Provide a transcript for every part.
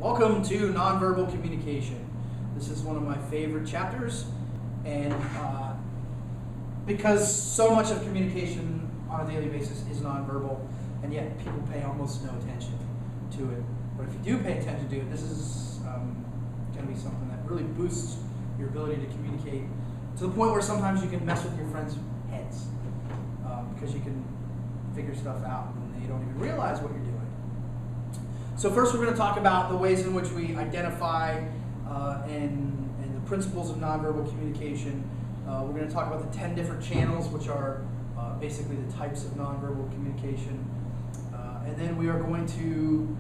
Welcome to Nonverbal Communication. This is one of my favorite chapters, and because so much of communication on a daily basis is nonverbal, and yet people pay almost no attention to it. But if you do pay attention to it, this is going to be something that really boosts your ability to communicate to the point where sometimes you can mess with your friends' heads because you can figure stuff out and they don't even realize what you're doing. So first we're going to talk about the ways in which we identify and the principles of nonverbal communication. We're going to talk about the 10 different channels, which are basically the types of nonverbal communication. And then we are going to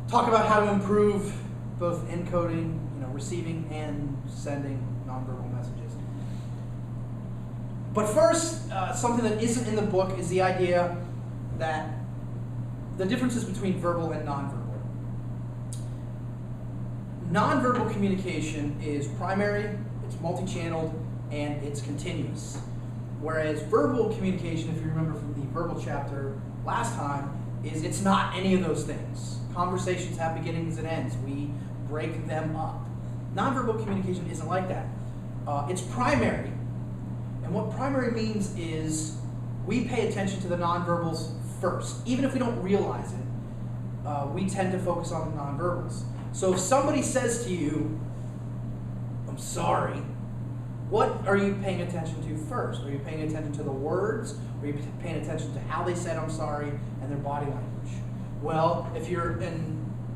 talk about how to improve both encoding, receiving and sending nonverbal messages. But first, something that isn't in the book is the idea that the differences between verbal and nonverbal. Nonverbal communication is primary, it's multi-channeled, and it's continuous. Whereas verbal communication, if you remember from the verbal chapter last time, is it's not any of those things. Conversations have beginnings and ends. We break them up. Nonverbal communication isn't like that. It's primary. And what primary means is we pay attention to the nonverbals first. Even if we don't realize it, we tend to focus on the nonverbals. So if somebody says to you, "I'm sorry," what are you paying attention to first? Are you paying attention to the words? Or are you paying attention to how they said "I'm sorry" and their body language? Well, if you're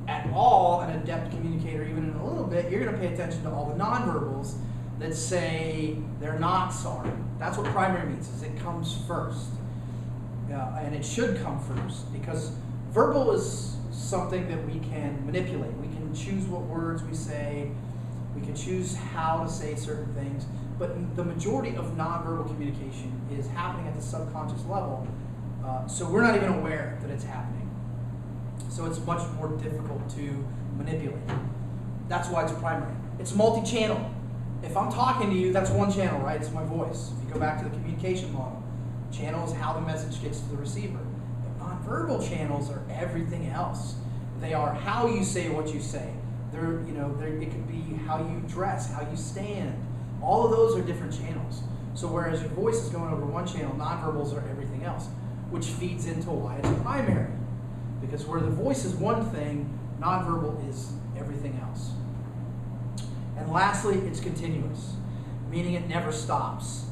at all an adept communicator, even in a little bit, you're going to pay attention to all the nonverbals that say they're not sorry. That's what primary means, is it comes first. And it should come first, because verbal is something that we can manipulate. We can choose what words we say, we can choose how to say certain things, but the majority of nonverbal communication is happening at the subconscious level, so we're not even aware that it's happening. So it's much more difficult to manipulate. That's why it's primary. It's multi-channel. If I'm talking to you, that's one channel, right? It's my voice. If you go back to the communication model, channel is how the message gets to the receiver. But nonverbal channels are everything else. They are how you say what you say. It could be how you dress, how you stand. All of those are different channels. So whereas your voice is going over one channel, nonverbals are everything else, which feeds into why it's primary. Because where the voice is one thing, nonverbal is everything else. And lastly, it's continuous, meaning it never stops.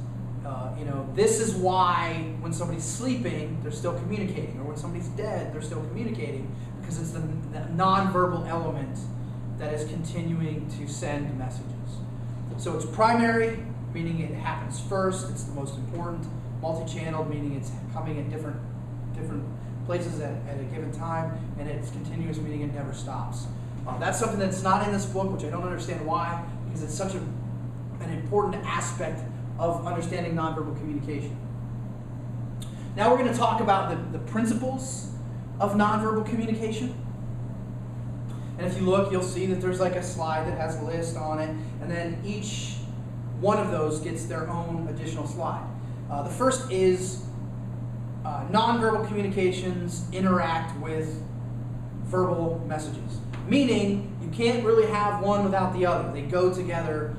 This is why when somebody's sleeping, they're still communicating, or when somebody's dead, they're still communicating, because it's the nonverbal element that is continuing to send messages. So it's primary, meaning it happens first, it's the most important. Multi-channeled, meaning it's coming at different places at a given time, and it's continuous, meaning it never stops. That's something that's not in this book, which I don't understand why, because it's such an important aspect of understanding nonverbal communication. Now we're going to talk about the principles of nonverbal communication. And if you look, you'll see that there's like a slide that has a list on it, and then each one of those gets their own additional slide. The first is nonverbal communications interact with verbal messages. Meaning, you can't really have one without the other. They go together.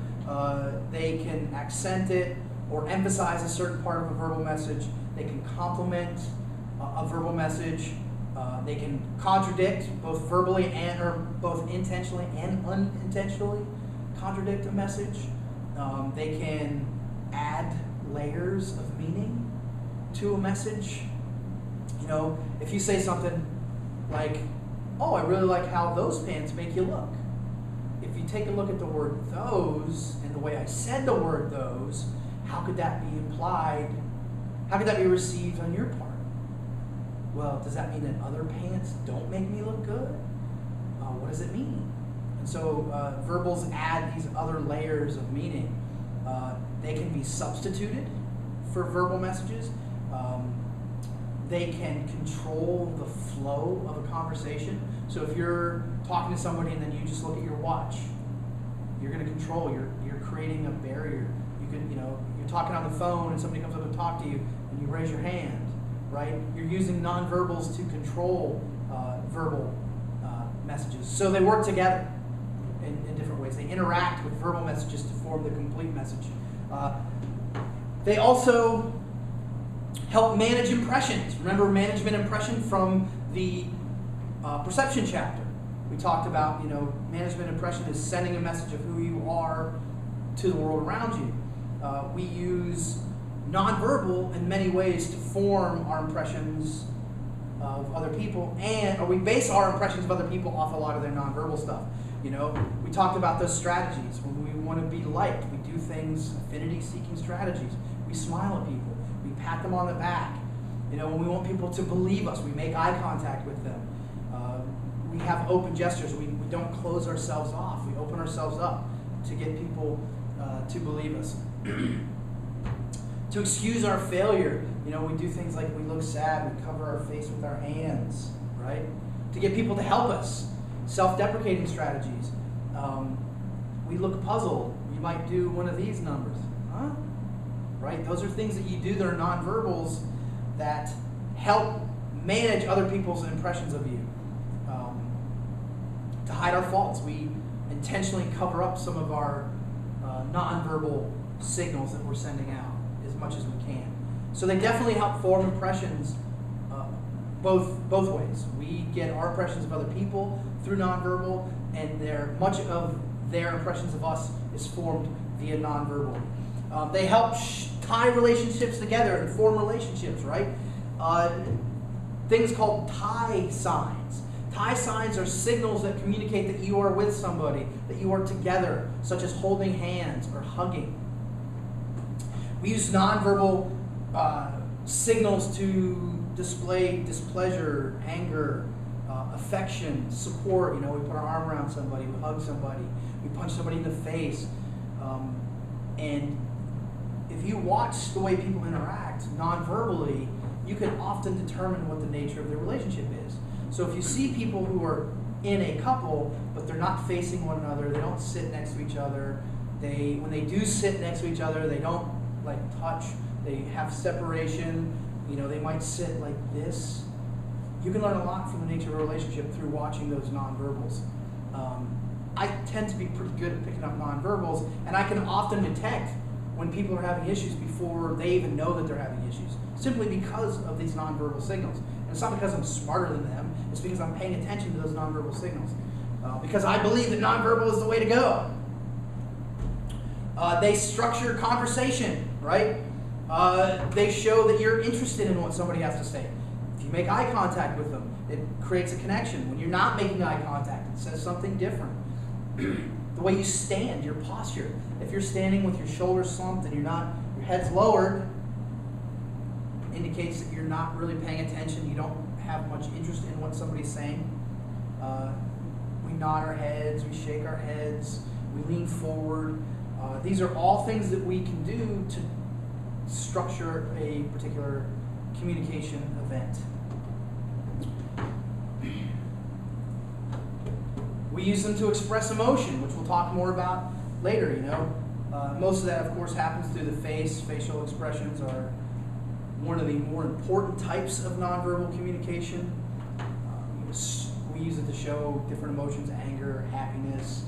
They can accent it or emphasize a certain part of a verbal message. They can complement a verbal message. They can contradict both verbally or both intentionally and unintentionally contradict a message. They can add layers of meaning to a message. If you say something like, "Oh, I really like how those pants make you look." If you take a look at the word "those" and the way I said the word "those," how could that be implied? How could that be received on your part? Well, does that mean that other pants don't make me look good? What does it mean? And so verbals add these other layers of meaning. They can be substituted for verbal messages. They can control the flow of a conversation. So if you're talking to somebody and then you just look at your watch, you're going to control. You're creating a barrier. You're talking on the phone and somebody comes up and talks to you and you raise your hand, right? You're using nonverbals to control verbal messages. So they work together in different ways. They interact with verbal messages to form the complete message. They also help manage impressions. Remember management impression from the perception chapter. We talked about, management impression is sending a message of who you are to the world around you. We use nonverbal in many ways to form our impressions of other people, or we base our impressions of other people off a lot of their nonverbal stuff. We talked about those strategies. When we want to be liked, we do things, affinity-seeking strategies. We smile at people. We pat them on the back. When we want people to believe us, we make eye contact with them. We have open gestures. We don't close ourselves off. We open ourselves up to get people to believe us. To excuse our failure, we do things like we look sad, we cover our face with our hands, right? To get people to help us. Self-deprecating strategies. We look puzzled. You might do one of these numbers. Huh? Right? Those are things that you do that are nonverbals that help manage other people's impressions of you. To hide our faults, we intentionally cover up some of our nonverbal signals that we're sending out as much as we can. So they definitely help form impressions both ways. We get our impressions of other people through nonverbal, and much of their impressions of us is formed via nonverbal. They help tie relationships together and form relationships, right? Things called tie signs. Tie signs are signals that communicate that you are with somebody, that you are together, such as holding hands or hugging. We use nonverbal signals to display displeasure, anger, affection, support. We put our arm around somebody, we hug somebody, we punch somebody in the face. And if you watch the way people interact non-verbally, you can often determine what the nature of their relationship is. So if you see people who are in a couple, but they're not facing one another, they don't sit next to each other, when they do sit next to each other, they don't touch, they have separation, they might sit like this. You can learn a lot from the nature of a relationship through watching those nonverbals. I tend to be pretty good at picking up nonverbals, and I can often detect when people are having issues before they even know that they're having issues, simply because of these nonverbal signals. And it's not because I'm smarter than them, it's because I'm paying attention to those nonverbal signals. Because I believe that nonverbal is the way to go. They structure conversation, right? They show that you're interested in what somebody has to say. If you make eye contact with them, it creates a connection. When you're not making eye contact, it says something different. The way you stand, your posture. If you're standing with your shoulders slumped and your head's lowered, indicates that you're not really paying attention. You don't have much interest in what somebody's saying. We nod our heads, we shake our heads, we lean forward. These are all things that we can do to structure a particular communication event. We use them to express emotion, which we'll talk more about later, Most of that, of course, happens through the face. Facial expressions are one of the more important types of nonverbal communication. We use it to show different emotions, anger, happiness.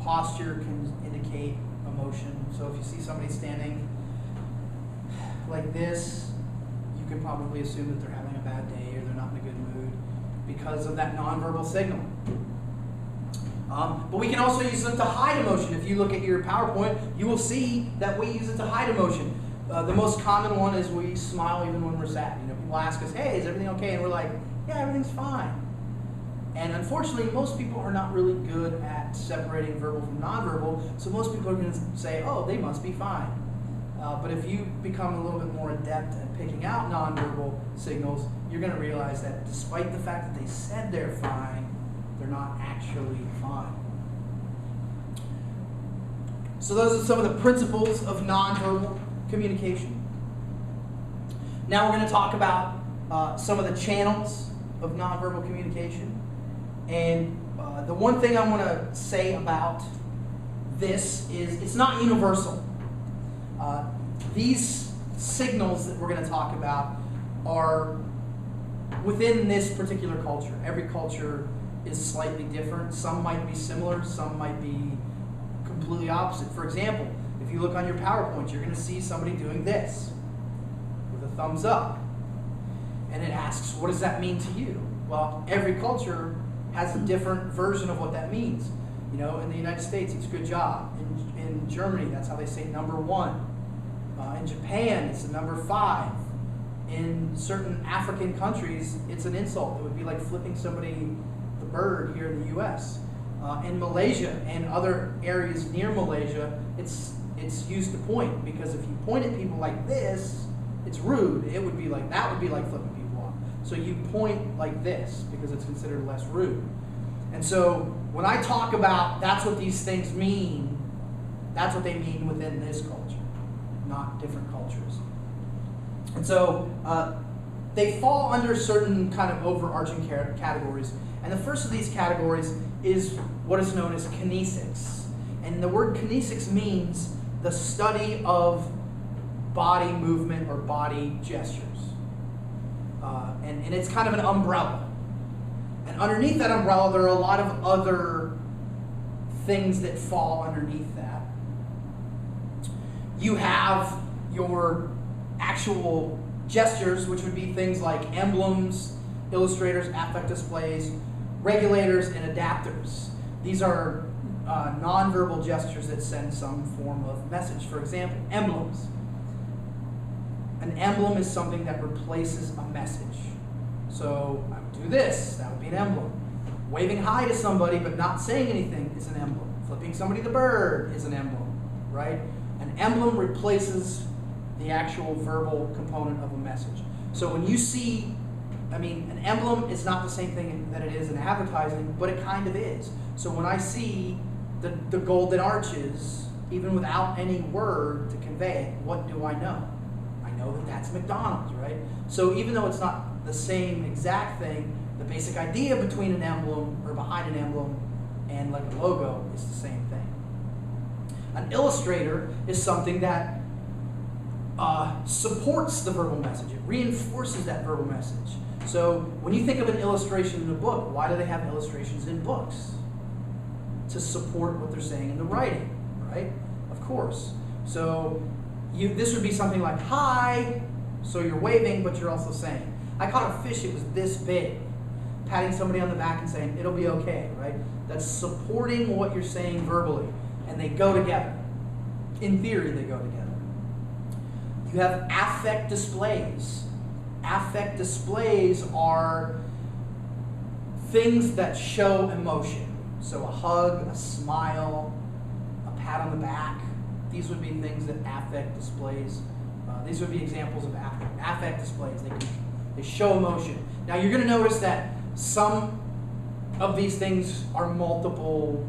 Posture can indicate emotion. So if you see somebody standing like this, you can probably assume that they're having a bad day or they're not in a good mood because of that nonverbal signal. But we can also use them to hide emotion. If you look at your PowerPoint, you will see that we use it to hide emotion. The most common one is we smile even when we're sad. People ask us, hey, is everything okay? And we're like, yeah, everything's fine. And unfortunately, most people are not really good at separating verbal from nonverbal, so most people are going to say, oh, they must be fine. But if you become a little bit more adept at picking out nonverbal signals, you're going to realize that despite the fact that they said they're fine, they're not actually fine. So those are some of the principles of nonverbal communication. Now we're going to talk about some of the channels of nonverbal communication. And the one thing I want to say about this is it's not universal. These signals that we're going to talk about are within this particular culture. Every culture is slightly different. Some might be similar, some might be completely opposite. For example, if you look on your PowerPoint, you're going to see somebody doing this with a thumbs up. And it asks, what does that mean to you? Well, every culture has a different version of what that means. You know, in the United States, it's good job. In Germany, that's how they say number one. In Japan, it's the number 5. In certain African countries, it's an insult. It would be like flipping somebody the bird here in the U.S. In Malaysia and other areas near Malaysia, it's used to point, because if you point at people like this, it's rude. That would be like flipping people off. So you point like this because it's considered less rude. And so when I talk about that's what these things mean, that's what they mean within this culture, not different cultures. And so they fall under certain kind of overarching categories. And the first of these categories is what is known as kinesics. And the word kinesics means the study of body movement or body gestures. And it's kind of an umbrella. And underneath that umbrella, there are a lot of other things that fall underneath that. You have your actual gestures, which would be things like emblems, illustrators, affect displays, regulators, and adapters. These are nonverbal gestures that send some form of message. For example, emblems. An emblem is something that replaces a message. So I would do this, that would be an emblem. Waving hi to somebody but not saying anything is an emblem. Flipping somebody the bird is an emblem, right? An emblem replaces the actual verbal component of a message. So when you see, an emblem is not the same thing that it is in advertising, but it kind of is. So when I see the golden arches, even without any word to convey it, what do I know? I know that that's McDonald's, right? So even though it's not the same exact thing, the basic idea between an emblem or behind an emblem and like a logo is the same thing. An illustrator is something that supports the verbal message. It reinforces that verbal message. So when you think of an illustration in a book, why do they have illustrations in books? To support what they're saying in the writing, right? Of course. So this would be something like, hi, so you're waving, but you're also saying. I caught a fish, it was this big. Patting somebody on the back and saying, it'll be okay, right? That's supporting what you're saying verbally. And they go together. In theory, they go together. You have affect displays. Affect displays are things that show emotion. So a hug, a smile, a pat on the back. These would be things that affect displays. These would be examples of affect displays. They show emotion. Now you're going to notice that some of these things are multiple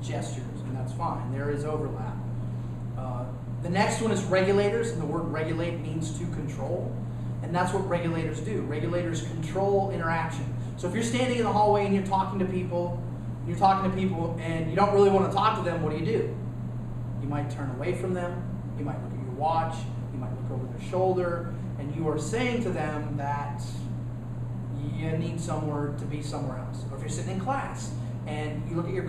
gestures, and that's fine. There is overlap. The next one is regulators, and the word regulate means to control. And that's what regulators do. Regulators control interaction. So if you're standing in the hallway and you're talking to people, and you don't really want to talk to them, what do? You might turn away from them, you might look at your watch, you might look over their shoulder, and you are saying to them that you need to be somewhere else. Or if you're sitting in class and you look at your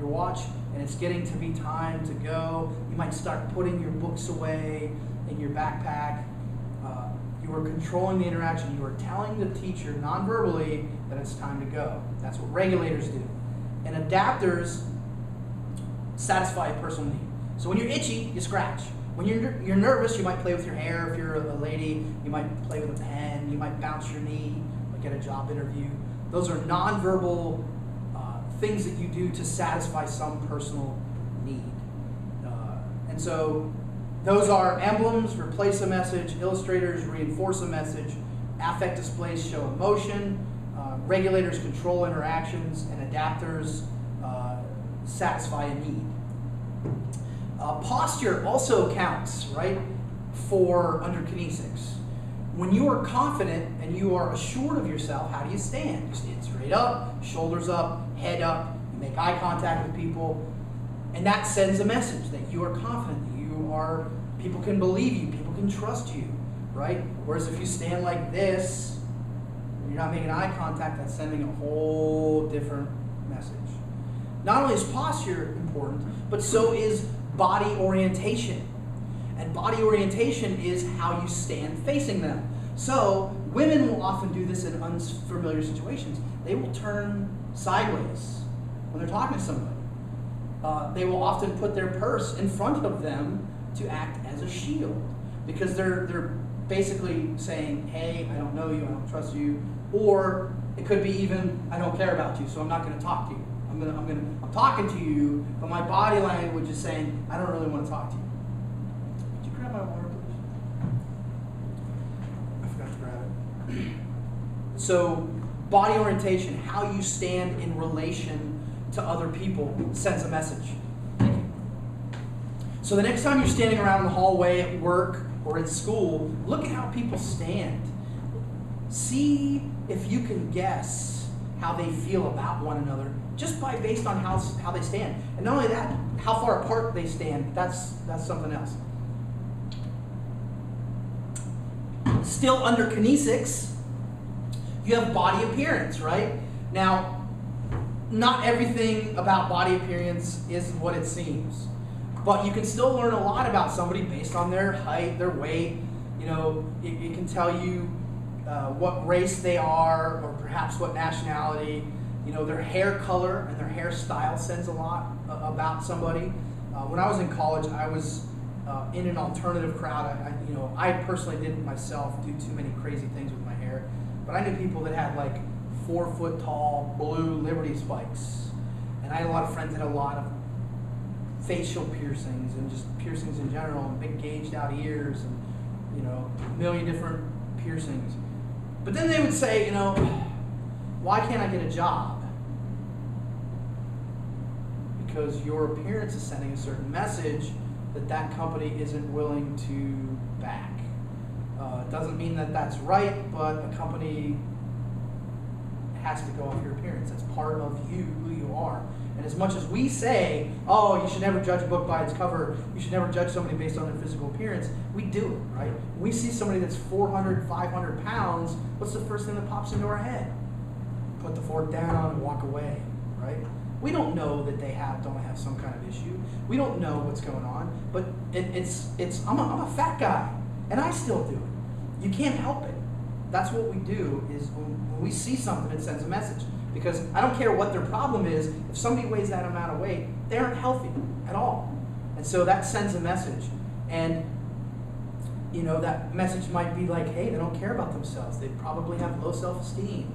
watch, and it's getting to be time to go, you might start putting your books away in your backpack. You are controlling the interaction. You are telling the teacher non-verbally that it's time to go. That's what regulators do. And adapters satisfy a personal need. So when you're itchy, you scratch. When you're nervous, you might play with your hair. If you're a lady, you might play with a pen. You might bounce your knee, like at a job interview. Those are non-verbal things that you do to satisfy some personal need. And so those are emblems, replace a message, illustrators reinforce a message, affect displays show emotion, regulators control interactions, and adapters satisfy a need. Posture also counts, right, for under kinesics. When you are confident and you are assured of yourself, how do you stand? You stand straight up, shoulders up, head up, you make eye contact with people, and that sends a message that you are confident, that people can believe you, people can trust you, right? Whereas if you stand like this, and you're not making eye contact, that's sending a whole different message. Not only is posture important, but so is body orientation. And body orientation is how you stand facing them. So women will often do this in unfamiliar situations. They will turn sideways when they're talking to somebody. They will often put their purse in front of them to act as a shield, because they're basically saying, hey, I don't know you, I don't trust you, or it could be even, I don't care about you, so I'm not going to talk to you. I'm talking to you, but my body language is saying, I don't really want to talk to you. Could you grab my water, please? I forgot to grab it. So, body orientation, how you stand in relation to other people, sends a message. Thank you. So the next time you're standing around in the hallway at work or at school, look at how people stand. See if you can guess how they feel about one another, just based on how they stand. And not only that, how far apart they stand, that's something else. Still under kinesics, you have body appearance, right? Now, not everything about body appearance is what it seems, but you can still learn a lot about somebody based on their height, their weight. You know, it can tell you what race they are, or perhaps what nationality. You know, their hair color and their hairstyle sends a lot about somebody. When I was in college, I was in an alternative crowd. I personally didn't myself do too many crazy things with my hair, but I knew people that had like 4 foot tall blue Liberty spikes, and I had a lot of friends that had a lot of facial piercings and just piercings in general, and big gauged out ears, and a million different piercings. But then they would say, why can't I get a job? Because your appearance is sending a certain message that company isn't willing to back. It doesn't mean that that's right, but a company has to go off your appearance. That's part of you, who you are. And as much as we say, oh, you should never judge a book by its cover, you should never judge somebody based on their physical appearance, we do it, right? When we see somebody that's 400, 500 pounds, what's the first thing that pops into our head? Put the fork down and walk away, right? We don't know that they don't have some kind of issue. We don't know what's going on, but I'm a fat guy, and I still do it. You can't help it. That's what we do, is when we see something, it sends a message. Because I don't care what their problem is, if somebody weighs that amount of weight, they aren't healthy at all. And so that sends a message. And that message might be like, hey, they don't care about themselves. They probably have low self-esteem,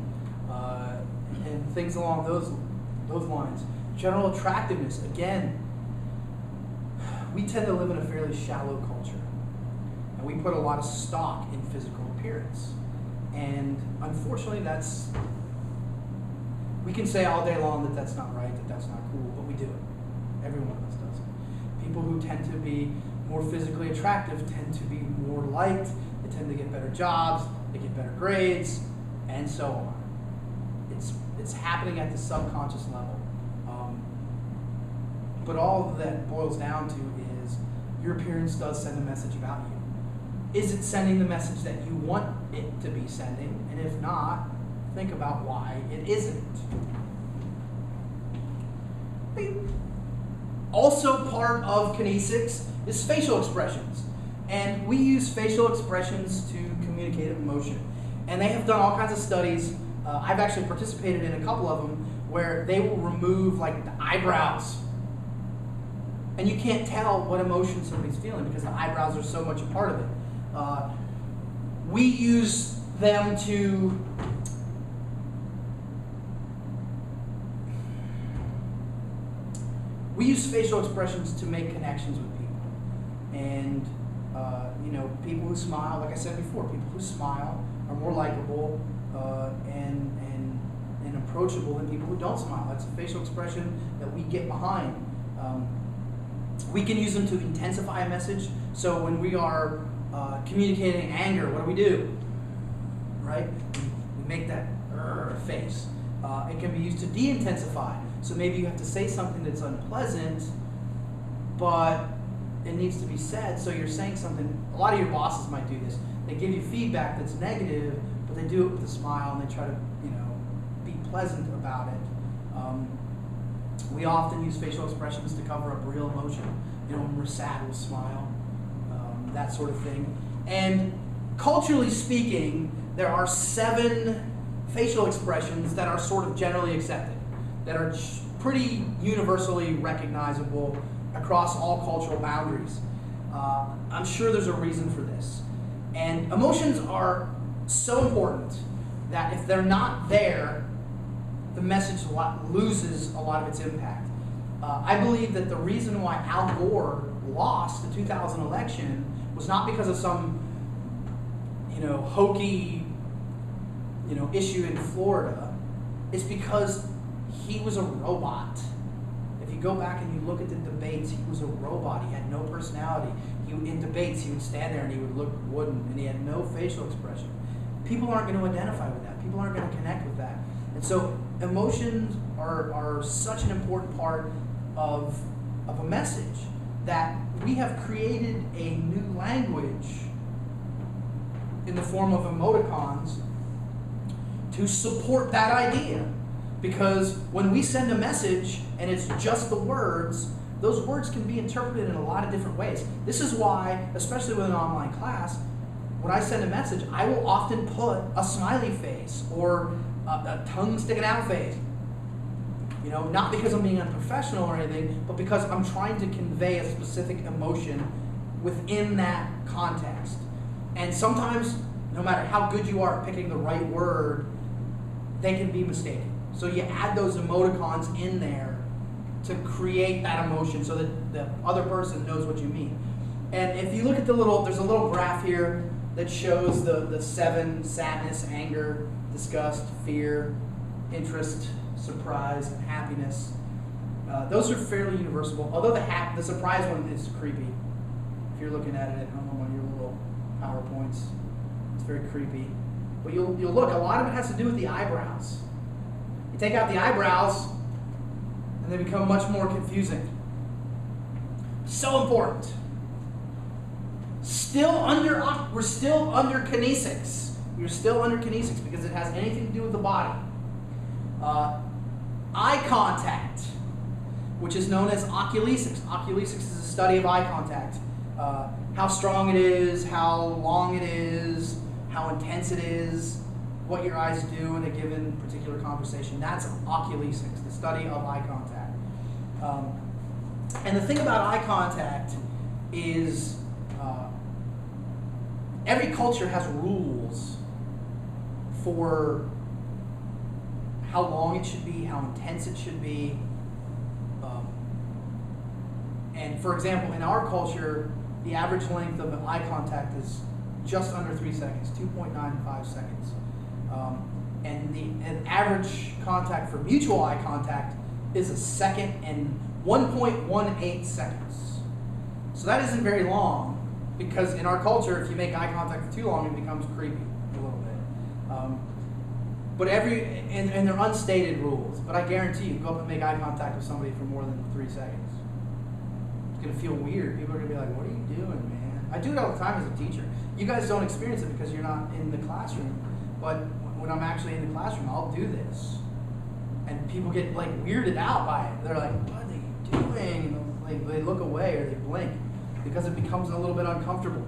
and things along those lines. General attractiveness, again, we tend to live in a fairly shallow culture. And we put a lot of stock in physical appearance. And unfortunately, we can say all day long that that's not right, that that's not cool, but we do it. Every one of us does it. People who tend to be more physically attractive tend to be more liked, they tend to get better jobs, they get better grades, and so on. It's happening at the subconscious level. But all that boils down to is your appearance does send a message about you. Is it sending the message that you want it to be sending? And if not, think about why it isn't. Also part of kinesics is facial expressions. And we use facial expressions to communicate emotion. And they have done all kinds of studies. I've actually participated in a couple of them where they will remove like the eyebrows. And you can't tell what emotion somebody's feeling because the eyebrows are so much a part of it. We use them to use facial expressions to make connections with people. And people who smile, like I said before, people who smile are more likable and approachable than people who don't smile. That's a facial expression that we get behind. We can use them to intensify a message. So when we are communicating anger, what do? Right? We make that face. It can be used to de-intensify. So maybe you have to say something that's unpleasant, but it needs to be said. So you're saying something. A lot of your bosses might do this. They give you feedback that's negative, but they do it with a smile and they try to, be pleasant about it. We often use facial expressions to cover up real emotion. When we're sad, we'll smile, that sort of thing. And culturally speaking, there are 7 facial expressions that are sort of generally accepted, that are pretty universally recognizable across all cultural boundaries. I'm sure there's a reason for this. And emotions are so important that if they're not there, the message loses a lot of its impact. I believe that the reason why Al Gore lost the 2000 election was not because of some, hokey, issue in Florida. It's because he was a robot. If you go back and you look at the debates, he was a robot. He had no personality. In debates, he would stand there and he would look wooden, and he had no facial expression. People aren't going to identify with that. People aren't going to connect with that. And so emotions are such an important part of a message that we have created a new language in the form of emoticons to support that idea. Because when we send a message and it's just the words, those words can be interpreted in a lot of different ways. This is why, especially with an online class, when I send a message, I will often put a smiley face or a tongue sticking out face. Not because I'm being unprofessional or anything, but because I'm trying to convey a specific emotion within that context. And sometimes, no matter how good you are at picking the right word, they can be mistaken. So you add those emoticons in there to create that emotion so that the other person knows what you mean. And if you look at there's a little graph here that shows the 7: sadness, anger, disgust, fear, interest, surprise, and happiness. Those are fairly universal, although the surprise one is creepy. If you're looking at it at home on your little PowerPoints, it's very creepy. But you'll look, a lot of it has to do with the eyebrows. You take out the eyebrows, and they become much more confusing. So important. We're still under kinesics. You're still under kinesics because it has anything to do with the body. Eye contact, which is known as oculesics. Oculesics is a study of eye contact. How strong it is, how long it is, how intense it is, what your eyes do in a given particular conversation. That's oculesics, the study of eye contact. And the thing about eye contact is every culture has rules for how long it should be, how intense it should be. And for example, in our culture, the average length of an eye contact is just under 3 seconds, 2.95 seconds. And the average contact for mutual eye contact is 1 second and 1.18 seconds. So that isn't very long, because in our culture, if you make eye contact for too long, it becomes creepy a little bit. But and they're unstated rules, but I guarantee you, go up and make eye contact with somebody for more than 3 seconds. It's gonna feel weird. People are gonna be like, "What are you doing, man?" I do it all the time as a teacher. You guys don't experience it because you're not in the classroom, but when I'm actually in the classroom, I'll do this, and people get weirded out by it. They're like, "What are you doing?" And they look away or they blink because it becomes a little bit uncomfortable.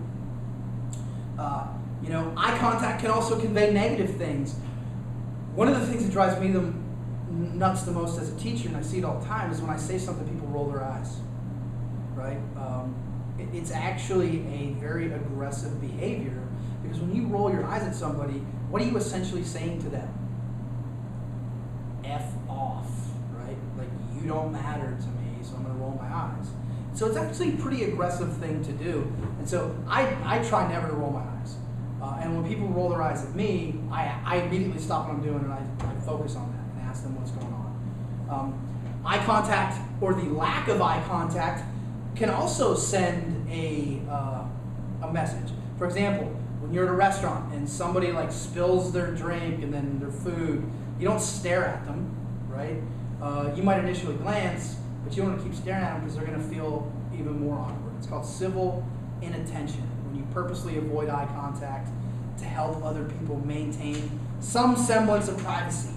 Eye contact can also convey negative things. One of the things that drives me nuts the most as a teacher, and I see it all the time, is when I say something, people roll their eyes. Right? It's actually a very aggressive behavior, because when you roll your eyes at somebody, what are you essentially saying to them? F off, right? You don't matter to me, so I'm going to roll my eyes. So it's actually a pretty aggressive thing to do. And so I try never to roll my eyes. And when people roll their eyes at me, I immediately stop what I'm doing and I focus on that and ask them what's going on. Eye contact, or the lack of eye contact, can also send a message. For example, when you're at a restaurant and somebody spills their drink and then their food, you don't stare at them, right? You might initially glance, but you don't want to keep staring at them because they're going to feel even more awkward. It's called civil inattention. When you You purposely avoid eye contact to help other people maintain some semblance of privacy.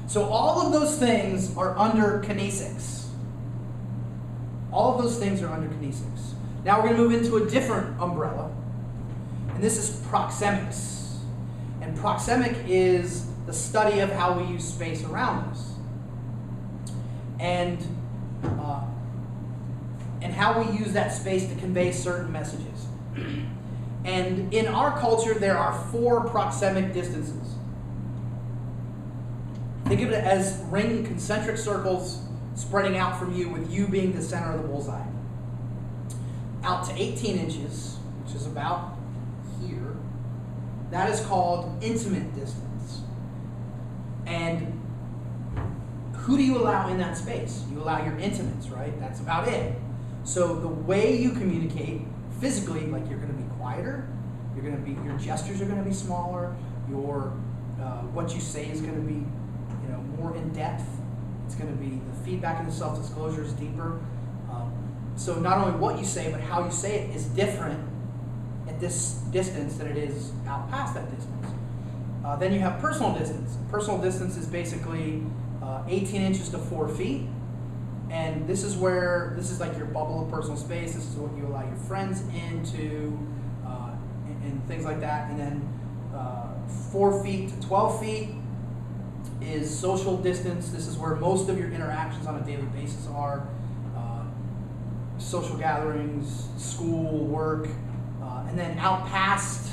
So all of those things are under kinesics. All of those things are under kinesics. Now we're going to move into a different umbrella, and this is proxemics. And proxemic is the study of how we use space around us. And how we use that space to convey certain messages. And in our culture, there are 4 proxemic distances. Think of it as ring concentric circles spreading out from you, with you being the center of the bullseye. Out to 18 inches, which is about here, that is called intimate distance. And who do you allow in that space? You allow your intimates, right? That's about it. So the way you communicate physically, like you're going to be quieter, your gestures are going to be smaller, what you say is going to be, more in depth. It's going to be the feedback and the self-disclosure is deeper. So not only what you say, but how you say it is different at this distance than it is out past that distance. Then you have personal distance. Personal distance is basically 18 inches to 4 feet. And this is like your bubble of personal space. This is what you allow your friends into, and things like that. And then 4 feet to 12 feet is social distance. This is where most of your interactions on a daily basis are. Social gatherings, school, work. And then out past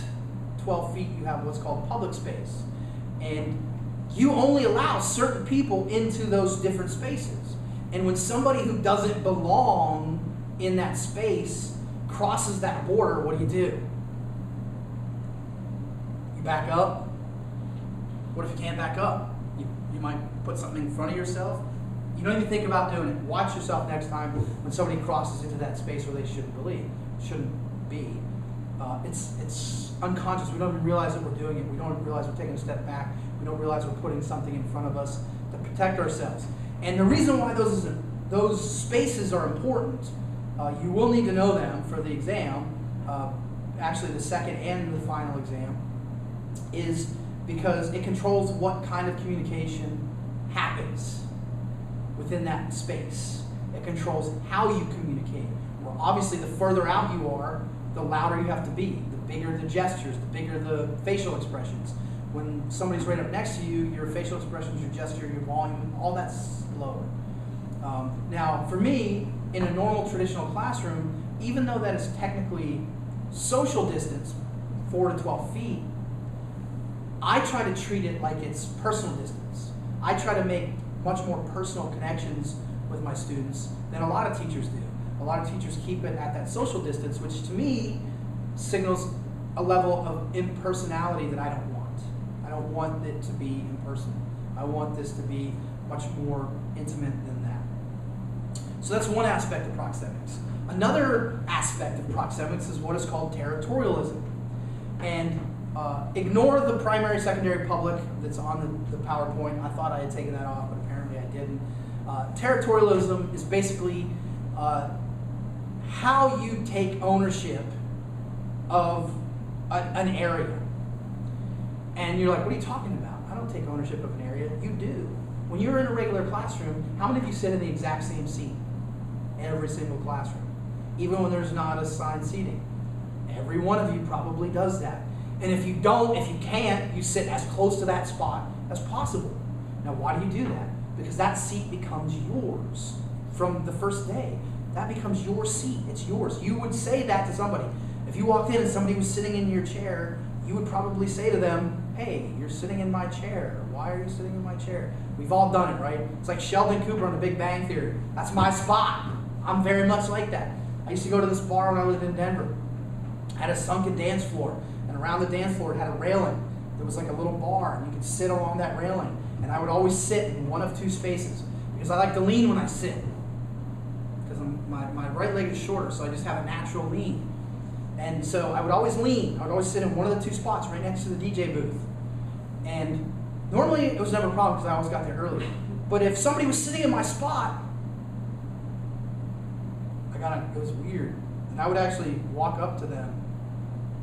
12 feet, you have what's called public space. And you only allow certain people into those different spaces. And when somebody who doesn't belong in that space crosses that border, what do? You back up. What if you can't back up? You might put something in front of yourself. You don't even think about doing it. Watch yourself next time when somebody crosses into that space where they shouldn't be. It's unconscious. We don't even realize that we're doing it. We don't realize we're taking a step back. We don't realize we're putting something in front of us to protect ourselves. And the reason why those spaces are important, you will need to know them for the exam, actually the second and the final exam, is because it controls what kind of communication happens within that space. It controls how you communicate. Well, obviously, the further out you are, the louder you have to be. The bigger the gestures, the bigger the facial expressions. When somebody's right up next to you, your facial expressions, your gesture, your volume, all that's lower. Now, for me, in a normal traditional classroom, even though that is technically social distance, 4 to 12 feet, I try to treat it like it's personal distance. I try to make much more personal connections with my students than a lot of teachers do. A lot of teachers keep it at that social distance, which to me signals a level of impersonality that I don't want. I don't want it to be impersonal. I want this to be much more intimate than that. So that's one aspect of proxemics. Another aspect of proxemics is what is called territorialism. And ignore the primary, secondary, public that's on the PowerPoint. I thought I had taken that off, but apparently I didn't. Territorialism is basically how you take ownership of an area. And you're like, what are you talking about? I don't take ownership of an area. You do. When you're in a regular classroom, how many of you sit in the exact same seat? Every single classroom. Even when there's not assigned seating. Every one of you probably does that. And if you can't, you sit as close to that spot as possible. Now, why do you do that? Because that seat becomes yours from the first day. That becomes your seat. It's yours. You would say that to somebody. If you walked in and somebody was sitting in your chair, you would probably say to them, hey, you're sitting in my chair. Why are you sitting in my chair? We've all done it, right? It's like Sheldon Cooper on The Big Bang Theory. That's my spot. I'm very much like that. I used to go to this bar when I lived in Denver. It had a sunken dance floor. And around the dance floor, it had a railing. There was like a little bar, and you could sit along that railing. And I would always sit in one of two spaces because I like to lean when I sit. Because my right leg is shorter, so I just have a natural lean. And so I would always lean. I would always sit in one of the two spots right next to the DJ booth. And normally it was never a problem because I always got there early. But if somebody was sitting in my spot, it was weird. And I would actually walk up to them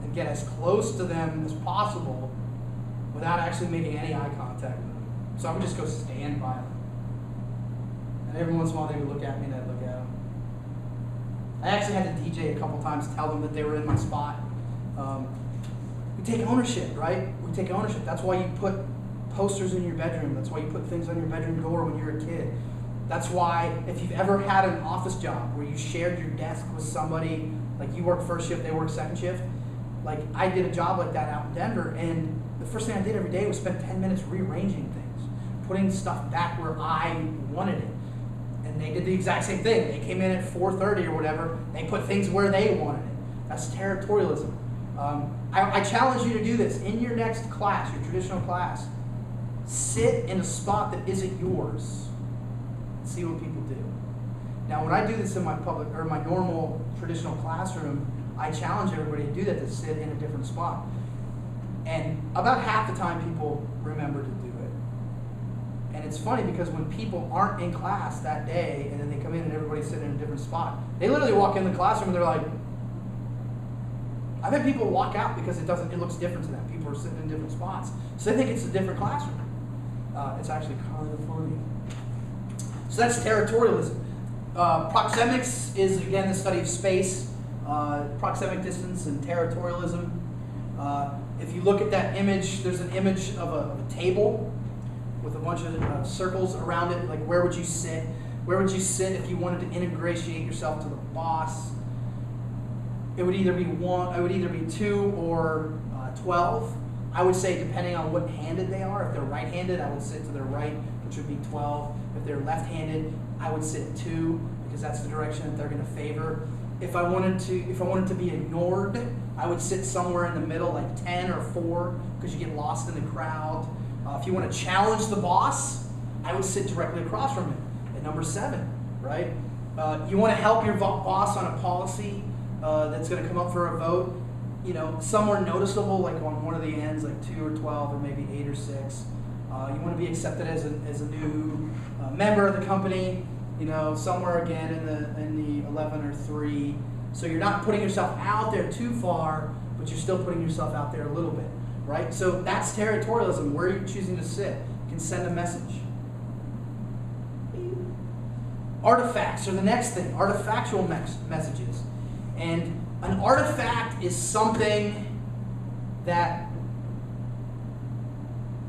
and get as close to them as possible without actually making any eye contact with them. So I would just go stand by them. And every once in a while they would look at me and I'd look at them. I actually had to DJ a couple times, tell them that they were in my spot. We take ownership, right? We take ownership. That's why you put posters in your bedroom. That's why you put things on your bedroom door when you're a kid. That's why if you've ever had an office job where you shared your desk with somebody, like you work first shift, they work second shift, like I did a job like that out in Denver, and the first thing I did every day was spend 10 minutes rearranging things, putting stuff back where I wanted it. And they did the exact same thing. They came in at 4:30 or whatever, they put things where they wanted it. That's territorialism. I challenge you to do this in your next class, your traditional class. Sit in a spot that isn't yours. See what people do. Now, when I do this in my public or my normal traditional classroom, I challenge everybody to do that, to sit in a different spot. And about half the time, people remember to do it. And it's funny because when people aren't in class that day, and then they come in and everybody's sitting in a different spot, they literally walk in the classroom and they're like, I've had people walk out because it looks different to them. People are sitting in different spots. So they think it's a different classroom. It's actually kind of funny. So that's territorialism. Proxemics is, again, the study of space, proxemic distance and territorialism. If you look at that image, there's an image of a table with a bunch of circles around it. Like, where would you sit? Where would you sit if you wanted to ingratiate yourself to the boss? It would either be 2 or 12. I would say, depending on what handed they are, if they're right-handed, I would sit to their right, which would be 12. If they're left-handed, I would sit 2, because that's the direction that they're going to favor. If I wanted to be ignored, I would sit somewhere in the middle, like 10 or 4, because you get lost in the crowd. If you want to challenge the boss, I would sit directly across from him at number 7, right? You want to help your boss on a policy that's going to come up for a vote, somewhere noticeable, like on one of the ends, like 2 or 12 or maybe 8 or 6. You want to be accepted as a new member of the company, somewhere again in the 11 or 3. So you're not putting yourself out there too far, but you're still putting yourself out there a little bit, right? So that's territorialism. Where are you choosing to sit? You can send a message. Artifacts are the next thing, artifactual messages. And an artifact is something that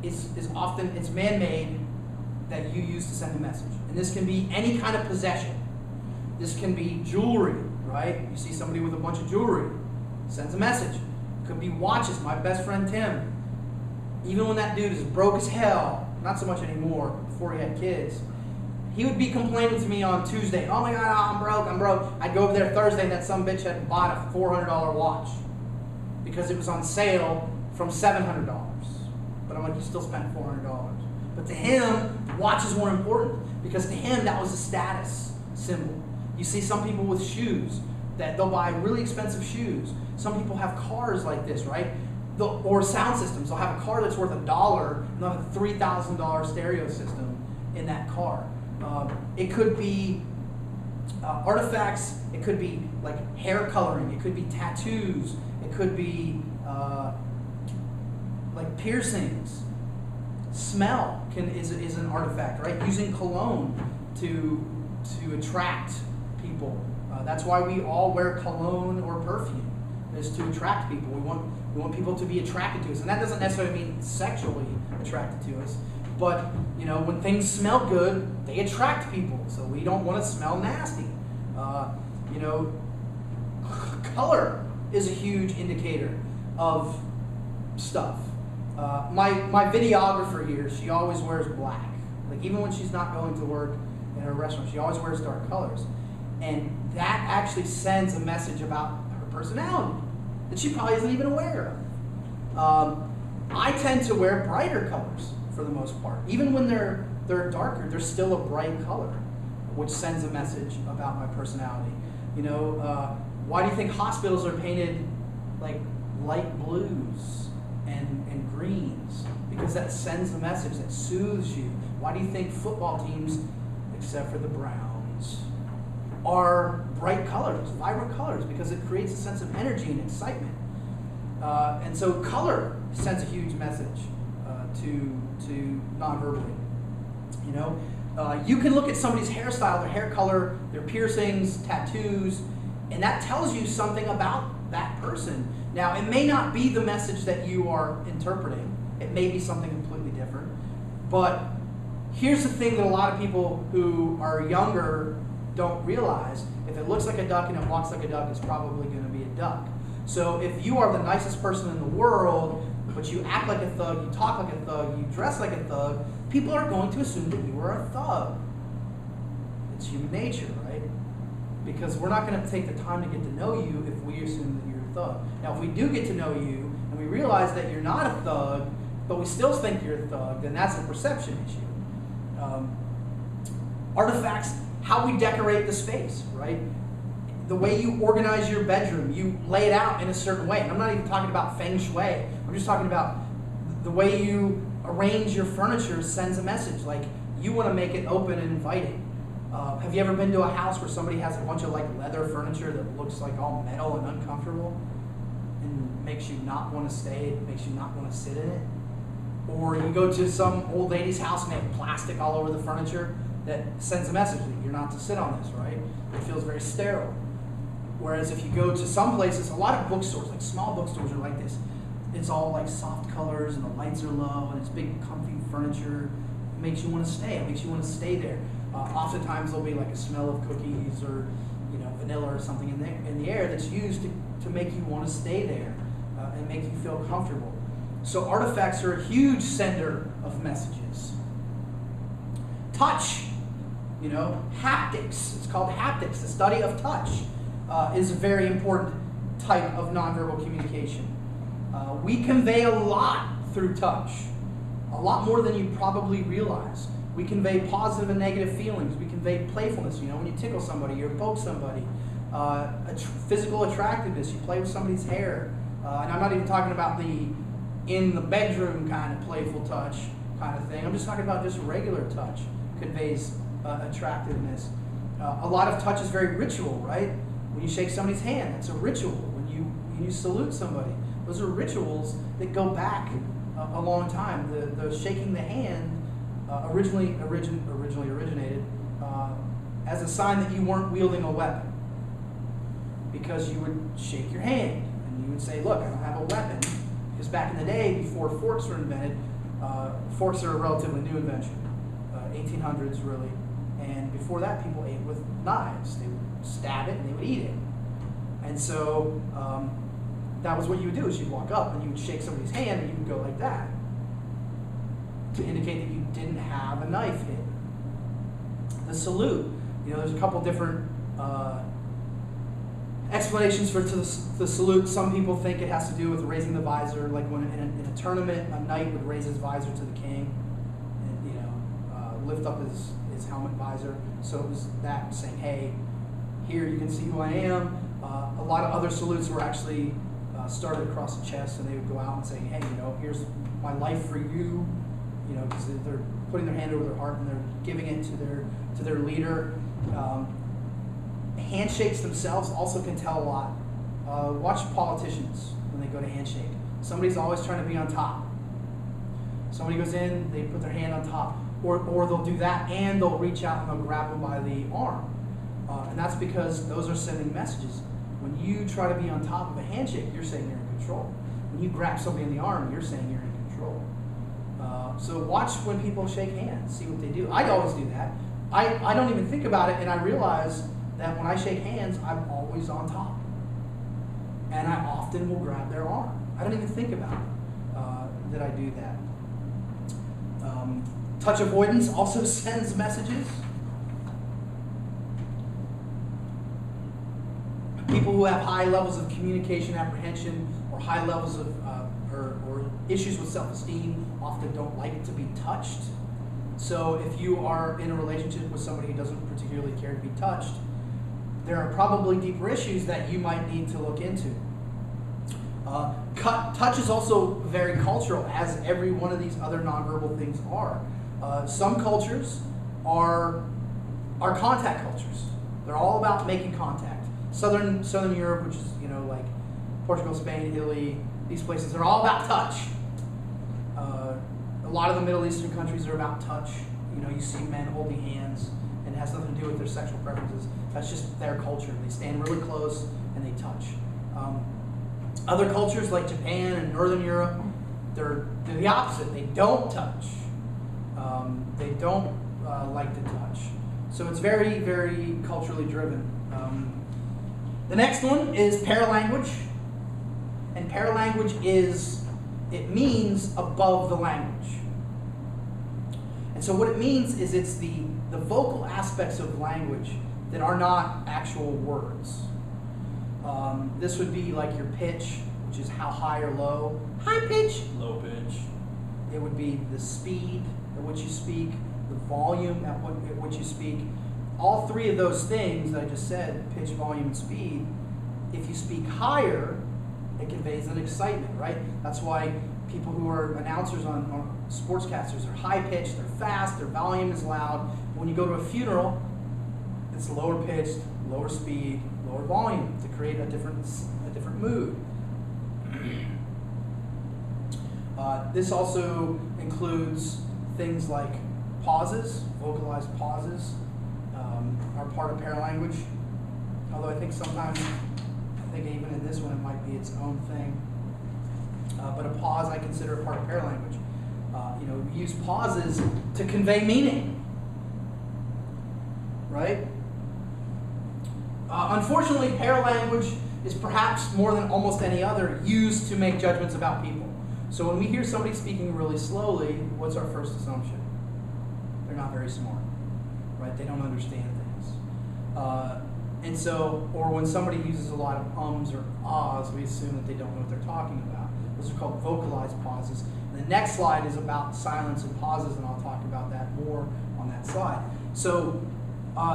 is often, it's man-made, that you use to send a message. And this can be any kind of possession. This can be jewelry, right? You see somebody with a bunch of jewelry, sends a message. It could be watches. My best friend Tim, even when that dude is broke as hell, not so much anymore, before he had kids, he would be complaining to me on Tuesday, oh my God, I'm broke. I'd go over there Thursday and that some bitch had bought a $400 watch because it was on sale from $700. But I'm like, you still spent $400. But to him, watches were important because to him, that was a status symbol. You see some people with shoes that they'll buy really expensive shoes. Some people have cars like this, right? Or sound systems. They'll have a car that's worth $1 and they'll have a $3,000 stereo system in that car. It could be artifacts. It could be like hair coloring. It could be tattoos. It could be like piercings. Smell is an artifact, right? Using cologne to attract people. That's why we all wear cologne or perfume, is to attract people. We want people to be attracted to us, and that doesn't necessarily mean sexually attracted to us. But when things smell good, they attract people. So we don't want to smell nasty. Color is a huge indicator of stuff. My videographer here, she always wears black. Like even when she's not going to work in her restaurant, she always wears dark colors. And that actually sends a message about her personality that she probably isn't even aware of. I tend to wear brighter colors for the most part. Even when they're darker, they're still a bright color, which sends a message about my personality. Why do you think hospitals are painted like light blues and greens? Because that sends a message that soothes you. Why do you think football teams, except for the Browns, are bright colors, vibrant colors, because it creates a sense of energy and excitement. And so color sends a huge message to non-verbally. You know, you can look at somebody's hairstyle, their hair color, their piercings, tattoos, and that tells you something about that person. Now, it may not be the message that you are interpreting. It may be something completely different. But here's the thing that a lot of people who are younger don't realize. If it looks like a duck and it walks like a duck, it's probably going to be a duck. So if you are the nicest person in the world, but you act like a thug, you talk like a thug, you dress like a thug, people are going to assume that you are a thug. It's human nature, right? Because we're not going to take the time to get to know you if we assume that you're a thug. Now, if we do get to know you and we realize that you're not a thug, but we still think you're a thug, then that's a perception issue. Artifacts, how we decorate the space, right? The way you organize your bedroom, you lay it out in a certain way. And I'm not even talking about feng shui. I'm just talking about the way you arrange your furniture sends a message. Like, you want to make it open and inviting. Have you ever been to a house where somebody has a bunch of like leather furniture that looks like all metal and uncomfortable and makes you not want to stay, it makes you not want to sit in it? Or you go to some old lady's house and they have plastic all over the furniture that sends a message that you're not to sit on this, right? It feels very sterile. Whereas if you go to some places, a lot of bookstores, like small bookstores are like this. It's all like soft colors and the lights are low and it's big comfy furniture. It makes you want to stay. It makes you want to stay there. Oftentimes there'll be like a smell of cookies or vanilla or something in the air that's used to make you want to stay there and make you feel comfortable. So artifacts are a huge sender of messages. Touch, haptics. It's called haptics. The study of touch is a very important type of nonverbal communication. We convey a lot through touch, a lot more than you probably realize. We convey positive and negative feelings. We convey playfulness. When you tickle somebody, you poke somebody. Physical attractiveness. You play with somebody's hair. And I'm not even talking about the in the bedroom kind of playful touch kind of thing. I'm just talking about just regular touch conveys attractiveness. A lot of touch is very ritual, right? When you shake somebody's hand, it's a ritual. When you salute somebody, those are rituals that go back a long time. The shaking the hand originally originated as a sign that you weren't wielding a weapon, because you would shake your hand and you would say, "Look, I don't have a weapon." Because back in the day, before forks were invented, forks are a relatively new invention, 1800s really, and before that, people ate with knives. They would stab it and they would eat it. And so that was what you would do, is you'd walk up and you would shake somebody's hand and you would go like that to indicate that you didn't have a knife in. The salute, there's a couple different explanations for the salute. Some people think it has to do with raising the visor, like when in a tournament, a knight would raise his visor to the king and lift up his helmet visor. So it was that saying, "Hey, here you can see who I am." A lot of other salutes were actually started across the chest, and they would go out and say, "Hey, here's my life for you," because they're putting their hand over their heart and they're giving it to their leader. Handshakes themselves also can tell a lot. Watch politicians when they go to handshake. Somebody's always trying to be on top. Somebody goes in, they put their hand on top, or they'll do that and they'll reach out and they'll grab them by the arm. And that's because those are sending messages. When you try to be on top of a handshake, you're saying you're in control. When you grab somebody in the arm, you're saying you're in control. So watch when people shake hands, see what they do. I always do that. I don't even think about it, and I realize that when I shake hands, I'm always on top. And I often will grab their arm. I don't even think about it, that I do that. Touch avoidance also sends messages. People who have high levels of communication apprehension or high levels of or issues with self-esteem often don't like to be touched. So if you are in a relationship with somebody who doesn't particularly care to be touched, there are probably deeper issues that you might need to look into. Touch is also very cultural, as every one of these other nonverbal things are. Some cultures are contact cultures. They're all about making contact. Southern Europe, which is, like Portugal, Spain, Italy, these places, they're all about touch. A lot of the Middle Eastern countries are about touch. You see men holding hands, and it has nothing to do with their sexual preferences. That's just their culture. They stand really close and they touch. Other cultures like Japan and Northern Europe, they're the opposite. They don't touch. They don't like to touch. So it's very, very culturally driven. The next one is paralanguage. And paralanguage it means above the language. And so what it means is it's the vocal aspects of language that are not actual words. This would be like your pitch, which is how high or low. High pitch, low pitch. It would be the speed at which you speak, the volume at which you speak. All three of those things that I just said, pitch, volume, and speed, if you speak higher, it conveys an excitement, right? That's why people who are announcers on sportscasters are high-pitched, they're fast, their volume is loud. When you go to a funeral, it's lower pitched, lower speed, lower volume to create a different mood. This also includes things like pauses, vocalized pauses are part of paralanguage. Although I think even in this one it might be its own thing. But a pause I consider a part of paralanguage. We use pauses to convey meaning, right? Unfortunately, paralanguage is perhaps more than almost any other used to make judgments about people. So when we hear somebody speaking really slowly, what's our first assumption? They're not very smart, right? They don't understand things. And so, or when somebody uses a lot of ums or ahs, we assume that they don't know what they're talking about. Those are called vocalized pauses. And the next slide is about silence and pauses, and I'll talk about that more on that slide. So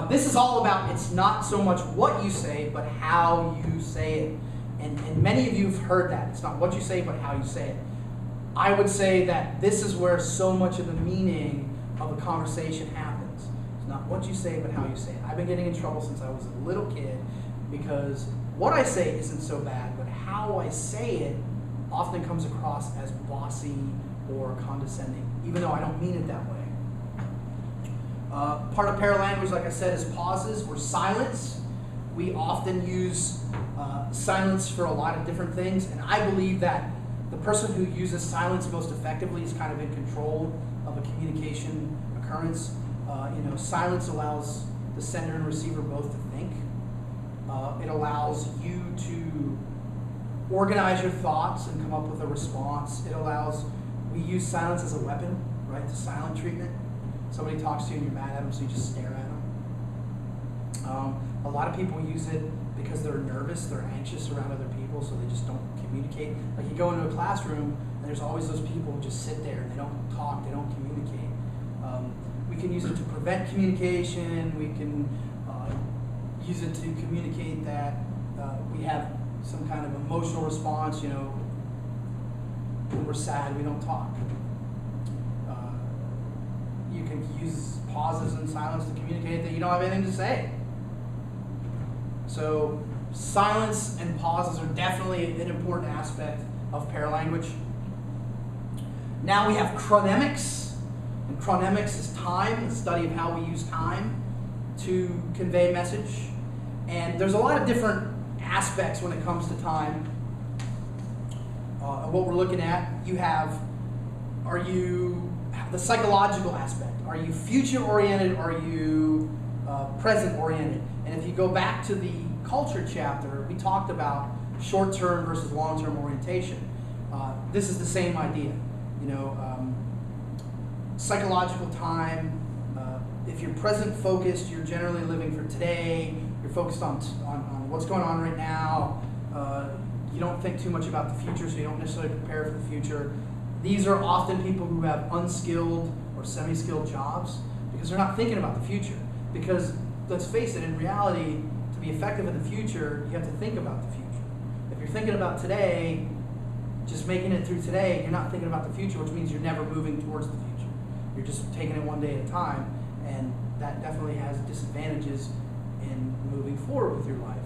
this is all about, it's not so much what you say, but how you say it. And many of you have heard that. It's not what you say, but how you say it. I would say that this is where so much of the meaning of a conversation happens. It's not what you say, but how you say it. I've been getting in trouble since I was a little kid because what I say isn't so bad, but how I say it often comes across as bossy or condescending, even though I don't mean it that way. Part of paralanguage, like I said, is pauses or silence. We often use silence for a lot of different things, and I believe that the person who uses silence most effectively is kind of in control of a communication occurrence. Silence allows the sender and receiver both to think. It allows you to organize your thoughts and come up with a response. We use silence as a weapon, right? The silent treatment. Somebody talks to you and you're mad at them, so you just stare at them. A lot of people use it because they're nervous, they're anxious around other people, so they just don't communicate. Like you go into a classroom, and there's always those people who just sit there and they don't talk, they don't communicate. We can use it to prevent communication. We can use it to communicate that we have some kind of emotional response. When we're sad, we don't talk. You can use pauses and silence to communicate that you don't have anything to say. So silence and pauses are definitely an important aspect of paralanguage. Now we have chronemics. And chronemics is time, the study of how we use time to convey message. And there's a lot of different aspects when it comes to time. What we're looking at, you have, the psychological aspect. Are you future-oriented? Are you present-oriented? And if you go back to the culture chapter, we talked about short-term versus long-term orientation. This is the same idea. Psychological time. If you're present-focused, you're generally living for today. You're focused on what's going on right now. You don't think too much about the future, so you don't necessarily prepare for the future. These are often people who have unskilled or semi-skilled jobs because they're not thinking about the future. Because let's face it, in reality, to be effective in the future, you have to think about the future. If you're thinking about today, just making it through today, you're not thinking about the future, which means you're never moving towards the future. You're just taking it one day at a time, and that definitely has disadvantages in moving forward with your life.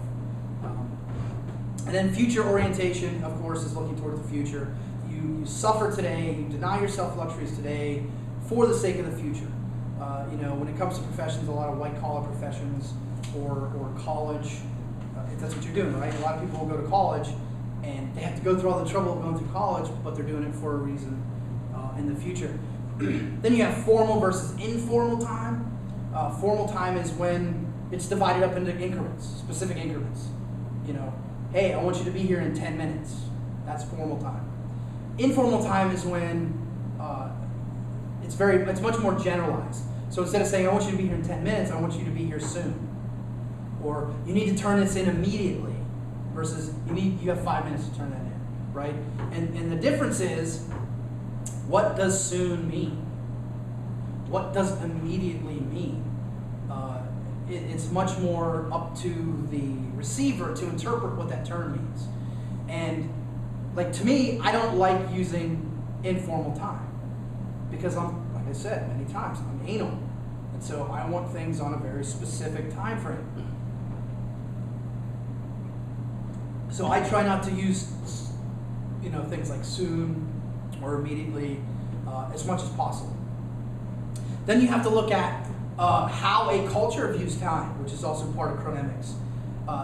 And then future orientation, of course, is looking towards the future. You suffer today, you deny yourself luxuries today for the sake of the future. When it comes to professions, a lot of white-collar professions or college, if that's what you're doing, right? A lot of people will go to college and they have to go through all the trouble of going through college, but they're doing it for a reason in the future. Then you have formal versus informal time. Formal time is when it's divided up into increments, specific increments. Hey, I want you to be here in 10 minutes. That's formal time. Informal time is when it's much more generalized. So instead of saying, I want you to be here in 10 minutes, I want you to be here soon. Or you need to turn this in immediately versus you have 5 minutes to turn that in, right? And the difference is, what does soon mean? What does immediately mean? It's much more up to the receiver to interpret what that term means. And to me, I don't like using informal time because like I said many times, I'm anal. And so I want things on a very specific time frame. So I try not to use, things like soon or immediately as much as possible. Then you have to look at how a culture views time, which is also part of chronemics.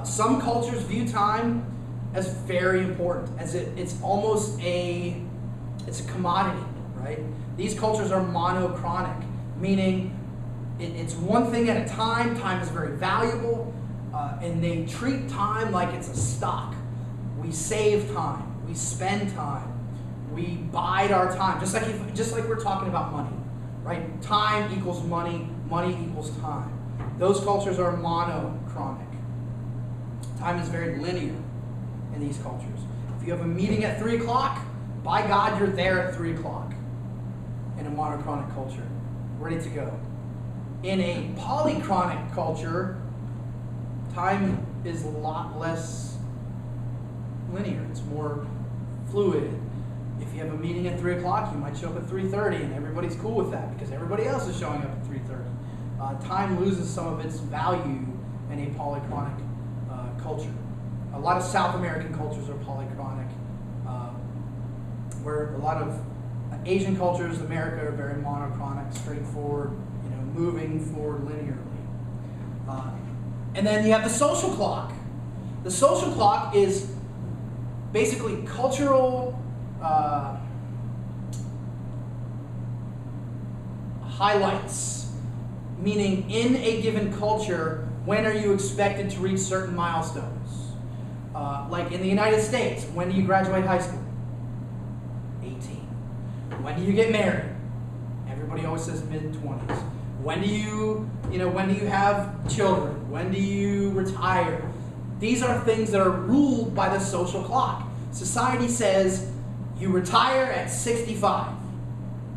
Some cultures view time as very important, as it's almost it's a commodity, right? These cultures are monochronic, meaning it's one thing at a time. Time is very valuable, and they treat time like it's a stock. We save time, we spend time, we bide our time, just like we're talking about money, right? Time equals money, money equals time. Those cultures are monochronic. Time is very linear in these cultures. If you have a meeting at 3 o'clock, by God, you're there at 3 o'clock in a monochronic culture, ready to go. In a polychronic culture, time is a lot less linear. It's more fluid. If you have a meeting at 3 o'clock, you might show up at 3:30, and everybody's cool with that because everybody else is showing up at 3:30. Time loses some of its value in a polychronic culture. A lot of South American cultures are polychronic, where a lot of Asian cultures, America, are very monochronic, straightforward, moving forward linearly. And then you have the social clock. The social clock is basically cultural highlights, meaning in a given culture, when are you expected to reach certain milestones? Like in the United States, when do you graduate high school? 18. When do you get married? Everybody always says mid-20s. When do you have children? When do you retire? These are things that are ruled by the social clock. Society says you retire at 65,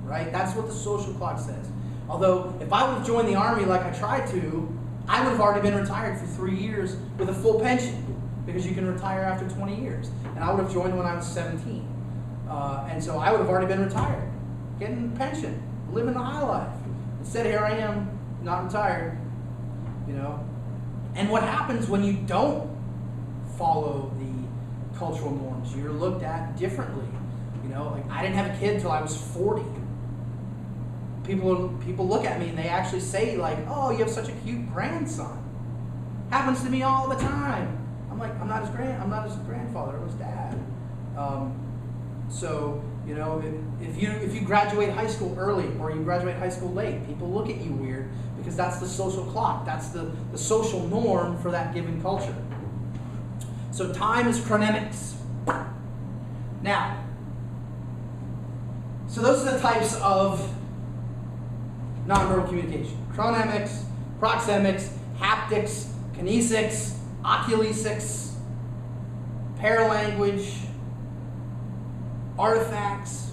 right? That's what the social clock says. Although, if I would have joined the Army like I tried to, I would have already been retired for 3 years with a full pension, because you can retire after 20 years. And I would have joined when I was 17. And so I would have already been retired, getting a pension, living the high life. Instead, here I am, not retired, And what happens when you don't follow the cultural norms? You're looked at differently. I didn't have a kid till I was 40. People look at me and they actually say oh, you have such a cute grandson. Happens to me all the time. I'm like, I'm not his grandfather, I'm his dad. So, if you graduate high school early or you graduate high school late, people look at you weird because that's the social clock. That's the social norm for that given culture. So time is chronemics. Now, so those are the types of nonverbal communication. Chronemics, proxemics, haptics, kinesics, oculesics, paralanguage, artifacts.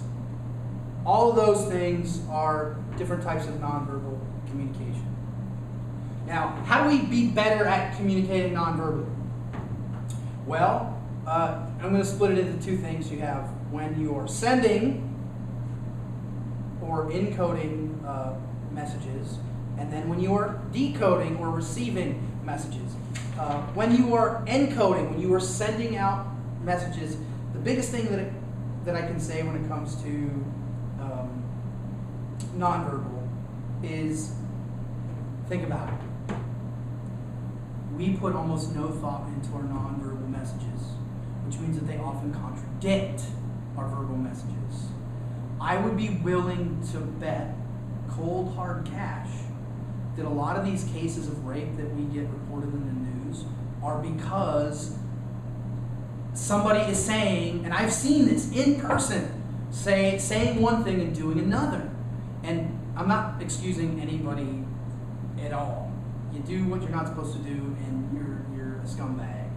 All of those things are different types of nonverbal communication. Now, how do we be better at communicating nonverbally? Well, I'm going to split it into two things. You have when you're sending or encoding messages, and then when you are decoding or receiving messages. When you are encoding, when you are sending out messages, the biggest thing that I can say when it comes to nonverbal is, think about it. We put almost no thought into our nonverbal messages, which means that they often contradict our verbal messages. I would be willing to bet cold hard cash that a lot of these cases of rape that we get reported in the news are because somebody is saying, and I've seen this in person, saying one thing and doing another. And I'm not excusing anybody at all. You do what you're not supposed to do, and you're a scumbag.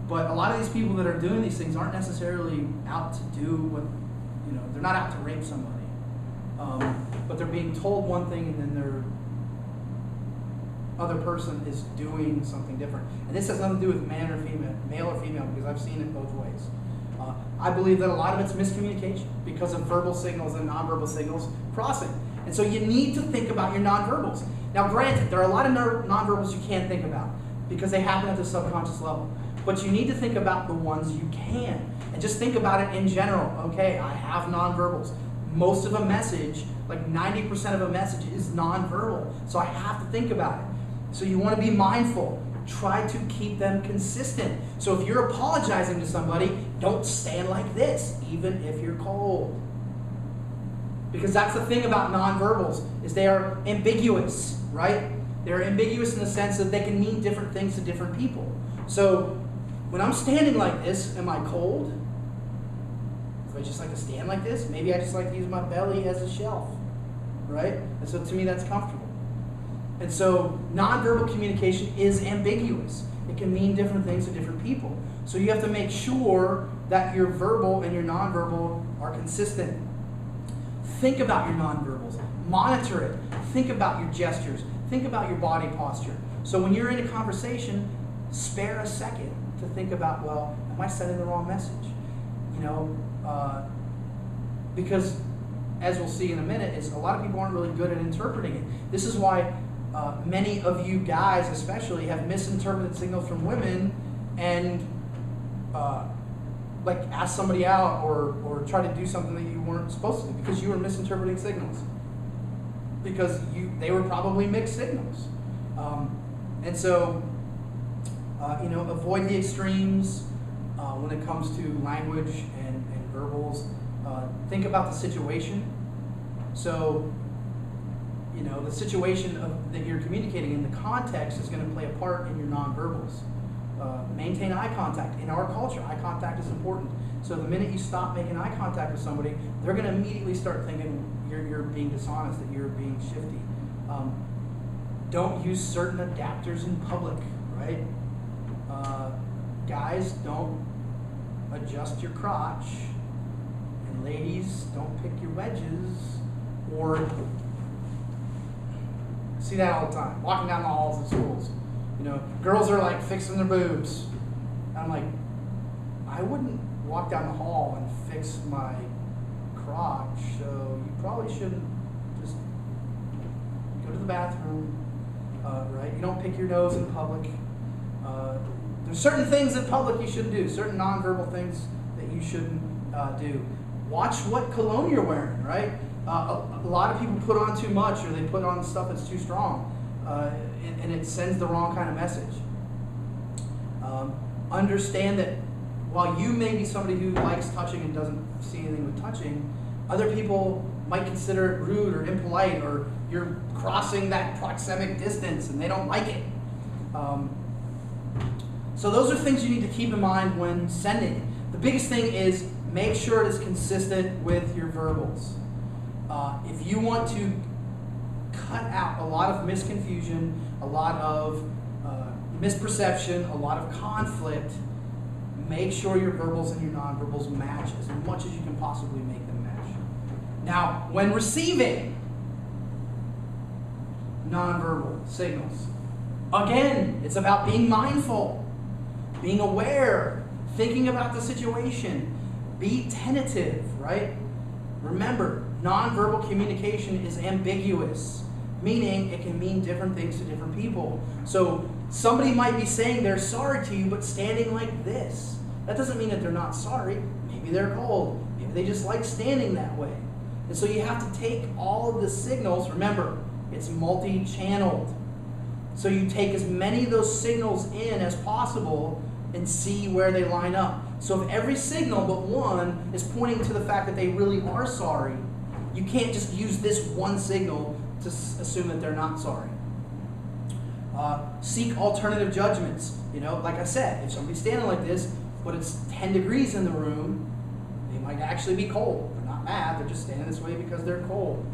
But a lot of these people that are doing these things aren't necessarily out to do what, they're not out to rape somebody. But they're being told one thing, and then their other person is doing something different. And this has nothing to do with man or female, male or female, because I've seen it both ways. I believe that a lot of it's miscommunication because of verbal signals and nonverbal signals crossing. And so you need to think about your nonverbals. Now, granted, there are a lot of nonverbals you can't think about because they happen at the subconscious level. But you need to think about the ones you can. And just think about it in general. Okay, I have nonverbals. Most of a message, like 90% of a message, is nonverbal. So I have to think about it. So you want to be mindful. Try to keep them consistent. So if you're apologizing to somebody, don't stand like this, even if you're cold. Because that's the thing about nonverbals, is they are ambiguous, right? They're ambiguous in the sense that they can mean different things to different people. So when I'm standing like this, am I cold? Do I just like to stand like this? Maybe I just like to use my belly as a shelf, right? And so to me, that's comfortable. And so nonverbal communication is ambiguous. It can mean different things to different people. So you have to make sure that your verbal and your nonverbal are consistent. Think about your nonverbals. Monitor it. Think about your gestures. Think about your body posture. So when you're in a conversation, spare a second to think about, well, am I sending the wrong message? Because as we'll see in a minute, is a lot of people aren't really good at interpreting it. This is why many of you guys especially have misinterpreted signals from women and like ask somebody out or try to do something that you weren't supposed to do because you were misinterpreting signals. Because they were probably mixed signals. And so, avoid the extremes when it comes to language and verbals. Think about the situation. So, the situation that you're communicating in, the context is going to play a part in your nonverbals. Maintain eye contact. In our culture, eye contact is important. So the minute you stop making eye contact with somebody, they're going to immediately start thinking you're being dishonest, that you're being shifty. Don't use certain adapters in public, right? Guys, don't adjust your crotch. And ladies, don't pick your wedges. Or see that all the time, walking down the halls of schools. Girls are like fixing their boobs. And I'm like, I wouldn't walk down the hall and fix my crotch, so you probably shouldn't just go to the bathroom, right? You don't pick your nose in public. There's certain things in public you shouldn't do, certain nonverbal things that you shouldn't do. Watch what cologne you're wearing, right? A lot of people put on too much, or they put on stuff that's too strong, and it sends the wrong kind of message. Understand that while you may be somebody who likes touching and doesn't see anything with touching, other people might consider it rude or impolite, or you're crossing that proxemic distance and they don't like it. So those are things you need to keep in mind when sending. The biggest thing is make sure it is consistent with your verbals. If you want to cut out a lot of misconfusion, a lot of misperception, a lot of conflict, make sure your verbals and your nonverbals match as much as you can possibly make them match. Now, when receiving nonverbal signals, again, it's about being mindful, being aware, thinking about the situation, be tentative, right? Remember, nonverbal communication is ambiguous. meaning it can mean different things to different people. So somebody might be saying they're sorry to you, but standing like this. That doesn't mean that they're not sorry. Maybe they're cold. Maybe they just like standing that way. And so you have to take all of the signals. Remember, it's multi-channeled. So you take as many of those signals in as possible and see where they line up. So if every signal but one is pointing to the fact that they really are sorry, you can't just use this one signal to assume that they're not sorry. Seek alternative judgments. Like I said, if somebody's standing like this, but it's 10 degrees in the room, they might actually be cold. They're not mad, they're just standing this way because they're cold.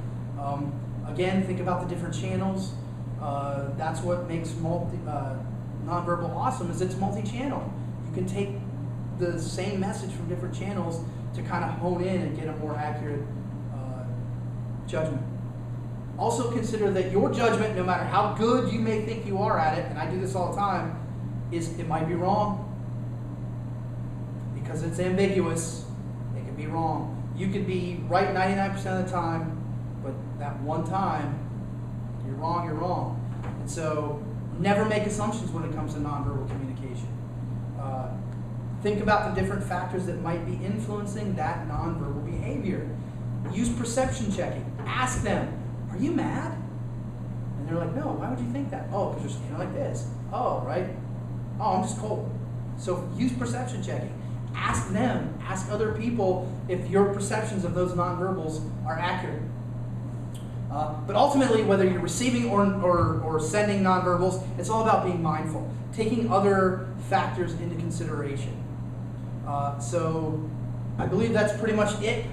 Again, think about the different channels. That's what makes nonverbal awesome, is it's multi-channel. You can take the same message from different channels to kind of hone in and get a more accurate judgment. Also consider that your judgment, no matter how good you may think you are at it, and I do this all the time, it might be wrong. Because it's ambiguous, it could be wrong. You could be right 99% of the time, but that one time, you're wrong. And so, never make assumptions when it comes to nonverbal communication. Think about the different factors that might be influencing that nonverbal behavior. Use perception checking. Ask them, are you mad? And they're like, no, why would you think that? Oh, because you're standing like this. Oh, right? Oh, I'm just cold. So use perception checking. Ask them, ask other people if your perceptions of those nonverbals are accurate. But ultimately, whether you're receiving or sending nonverbals, it's all about being mindful, taking other factors into consideration. So I believe that's pretty much it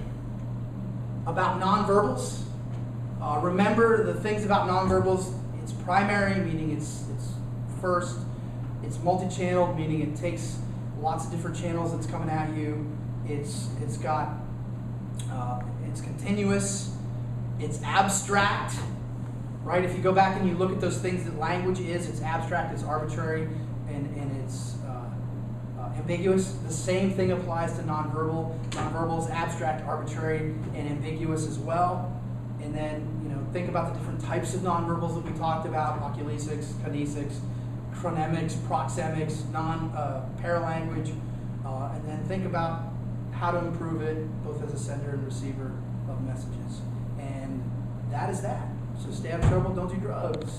about nonverbals. Remember the things about nonverbals. It's primary, meaning it's first. It's multi-channeled, meaning it takes lots of different channels that's coming at you. It's continuous. It's abstract, right? If you go back and you look at those things that language is, it's abstract, it's arbitrary, and it's ambiguous. The same thing applies to nonverbal. Nonverbal is abstract, arbitrary, and ambiguous as well. And then, think about the different types of nonverbals that we talked about: oculesics, kinesics, chronemics, proxemics, paralanguage, and then think about how to improve it both as a sender and receiver of messages. And that is that. So stay out of trouble, don't do drugs.